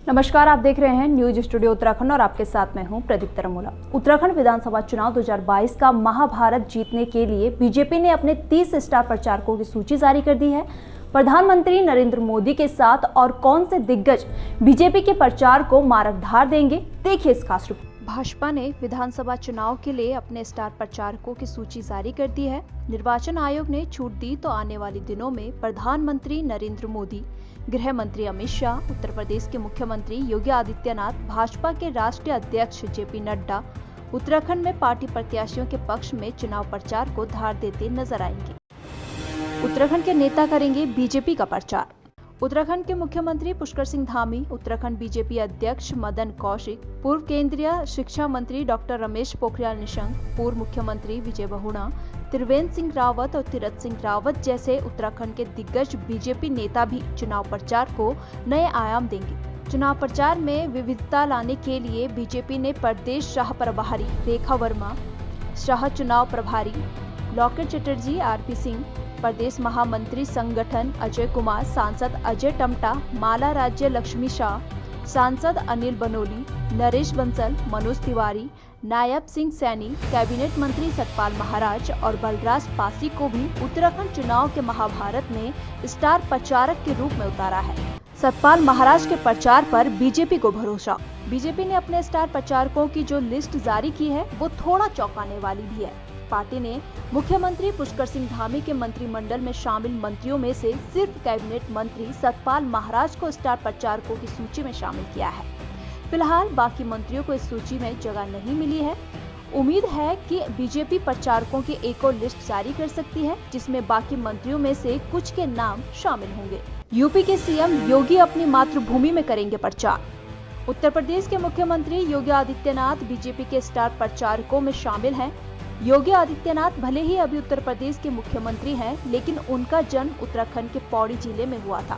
नमस्कार, आप देख रहे हैं न्यूज स्टूडियो उत्तराखंड और आपके साथ मैं हूं प्रदीप तरमोला। उत्तराखंड विधानसभा चुनाव 2022 का महाभारत जीतने के लिए बीजेपी ने अपने 30 स्टार प्रचारकों की सूची जारी कर दी है। प्रधानमंत्री नरेंद्र मोदी के साथ और कौन से दिग्गज बीजेपी के प्रचार को मारक धार देंगे, देखिए इस खास रिपोर्ट। भाजपा ने विधानसभा चुनाव के लिए अपने स्टार प्रचारकों की सूची जारी कर दी है। निर्वाचन आयोग ने छूट दी तो आने वाले दिनों में प्रधानमंत्री नरेंद्र मोदी, गृह मंत्री अमित शाह, उत्तर प्रदेश के मुख्यमंत्री योगी आदित्यनाथ, भाजपा के राष्ट्रीय अध्यक्ष जेपी नड्डा उत्तराखंड में पार्टी प्रत्याशियों के पक्ष में चुनाव प्रचार को धार देते नजर आएंगे। उत्तराखंड के नेता करेंगे बीजेपी का प्रचार। उत्तराखंड के मुख्यमंत्री पुष्कर सिंह धामी, उत्तराखंड बीजेपी अध्यक्ष मदन कौशिक, पूर्व केंद्रीय शिक्षा मंत्री डॉक्टर रमेश पोखरियाल निशंक, पूर्व मुख्यमंत्री विजय बहुगुणा, त्रिवेंद्र सिंह रावत और तीरथ सिंह रावत जैसे उत्तराखंड के दिग्गज बीजेपी नेता भी चुनाव प्रचार को नए आयाम देंगे। चुनाव प्रचार में विविधता लाने के लिए बीजेपी ने प्रदेश शाह प्रभारी रेखा वर्मा, शाह चुनाव प्रभारी लॉकेट चटर्जी, आरपी सिंह, प्रदेश महामंत्री संगठन अजय कुमार, सांसद अजय टमटा, माला राज्य लक्ष्मी शाह, सांसद अनिल बनोली, नरेश बंसल, मनोज तिवारी, नायब सिंह सैनी, कैबिनेट मंत्री सतपाल महाराज और बलराज पासी को भी उत्तराखंड चुनाव के महाभारत में स्टार प्रचारक के रूप में उतारा है। सतपाल महाराज के प्रचार पर बीजेपी को भरोसा। बीजेपी ने अपने स्टार प्रचारकों की जो लिस्ट जारी की है वो थोड़ा चौंकाने वाली भी है। पार्टी ने मुख्यमंत्री पुष्कर सिंह धामी के मंत्रिमंडल में शामिल मंत्रियों में से सिर्फ कैबिनेट मंत्री सतपाल महाराज को स्टार प्रचारकों की सूची में शामिल किया है। फिलहाल बाकी मंत्रियों को इस सूची में जगह नहीं मिली है। उम्मीद है कि बीजेपी प्रचारकों की एक और लिस्ट जारी कर सकती है, जिसमें बाकी मंत्रियों में से कुछ के नाम शामिल होंगे। यूपी के सीएम योगी अपनी मातृभूमि में करेंगे प्रचार। उत्तर प्रदेश के मुख्यमंत्री योगी आदित्यनाथ बीजेपी के स्टार प्रचारकों में शामिल हैं। योगी आदित्यनाथ भले ही अभी उत्तर प्रदेश के मुख्यमंत्री हैं, लेकिन उनका जन्म उत्तराखंड के पौड़ी जिले में हुआ था।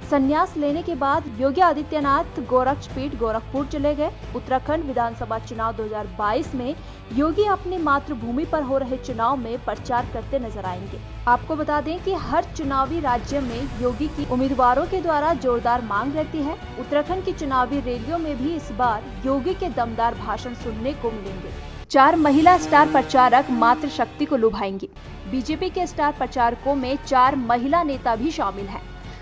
संन्यास लेने के बाद योगी आदित्यनाथ गोरक्षपीठ गोरखपुर चले गए। उत्तराखंड विधानसभा चुनाव 2022 में योगी अपनी मातृभूमि पर हो रहे चुनाव में प्रचार करते नजर आएंगे। आपको बता दें कि हर चुनावी राज्य में योगी की उम्मीदवारों के द्वारा जोरदार मांग रहती है। उत्तराखंड की चुनावी रैलियों में भी इस बार योगी के दमदार भाषण सुनने को मिलेंगे। 4 महिला स्टार प्रचारक मातृशक्ति को लुभाएंगी। बीजेपी के स्टार प्रचारकों में 4 महिला नेता भी शामिल हैं।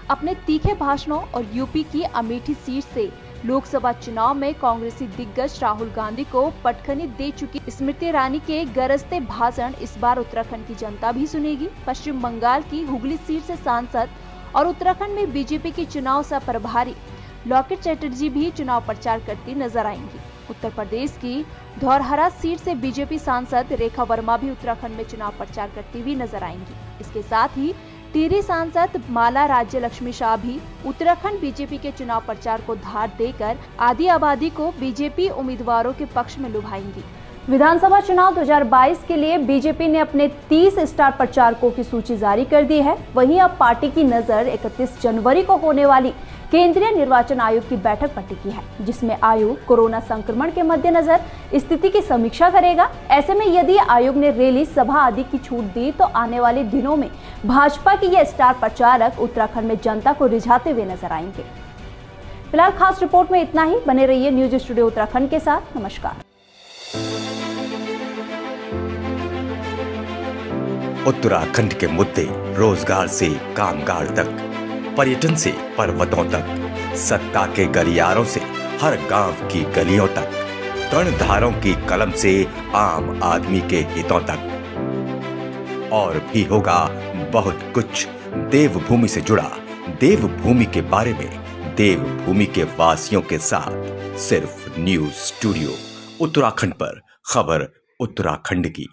अपने तीखे भाषणों और यूपी की अमेठी सीट से लोकसभा चुनाव में कांग्रेसी दिग्गज राहुल गांधी को पटखनी दे चुकी स्मृति ईरानी के गरजते भाषण इस बार उत्तराखंड की जनता भी सुनेगी। पश्चिम बंगाल की हुगली सीट से सांसद और उत्तराखंड में बीजेपी की चुनाव सह प्रभारी लॉकेट चटर्जी भी चुनाव प्रचार करती नजर आएंगी। उत्तर प्रदेश की धौरहरा सीट से बीजेपी सांसद रेखा वर्मा भी उत्तराखंड में चुनाव प्रचार करती हुई नजर आएंगी। इसके साथ ही टिहरी सांसद माला राज्य लक्ष्मी शाह भी उत्तराखंड बीजेपी के चुनाव प्रचार को धार देकर आधी आबादी को बीजेपी उम्मीदवारों के पक्ष में लुभाएंगी। विधानसभा चुनाव 2022 के लिए बीजेपी ने अपने 30 स्टार प्रचारकों की सूची जारी कर दी है। वहीं अब पार्टी की नजर 31 जनवरी को होने वाली केंद्रीय निर्वाचन आयोग की बैठक पर टिकी है, जिसमें आयोग कोरोना संक्रमण के मद्देनजर स्थिति की समीक्षा करेगा। ऐसे में यदि आयोग ने रैली, सभा आदि की छूट दी तो आने वाले दिनों में भाजपा की ये स्टार प्रचारक उत्तराखंड में जनता को रिझाते हुए नजर आएंगे। फिलहाल खास रिपोर्ट में इतना ही। बने रहिए न्यूज स्टूडियो उत्तराखंड के साथ। नमस्कार। उत्तराखंड के मुद्दे रोजगार से कामगार तक, पर्यटन से पर्वतों तक, सत्ता के गलियारों से हर गांव की गलियों तक, कर्णधारों की कलम से आम आदमी के हितों तक। और भी होगा बहुत कुछ देवभूमि से जुड़ा, देवभूमि के बारे में, देवभूमि के वासियों के साथ, सिर्फ न्यूज स्टूडियो उत्तराखंड पर। खबर उत्तराखंड की।